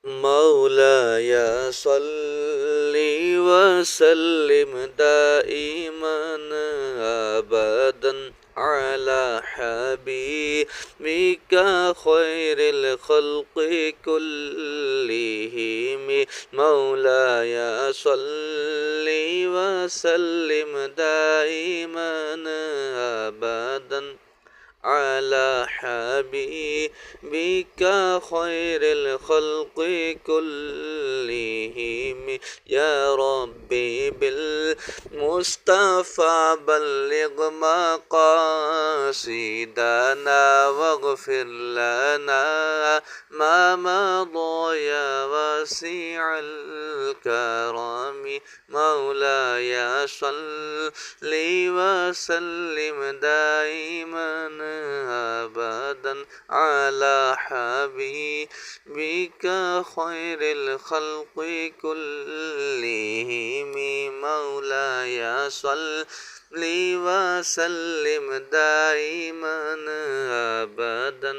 مولاي صل وسلم دائما أبدا على حبيبك خير الخلق كلهم. مولاي صل وسلم دائما أبدا على حبيبك خير الخلق كلهم. يا ربي بالمصطفى بلغ مقاصدنا واغفر لنا ما مضى يا واسع الكرم. مولاي صل وسلم دائما أبدا على حبيبك خير الخلق كلهم. مولاي صل وسلم دائما أبدا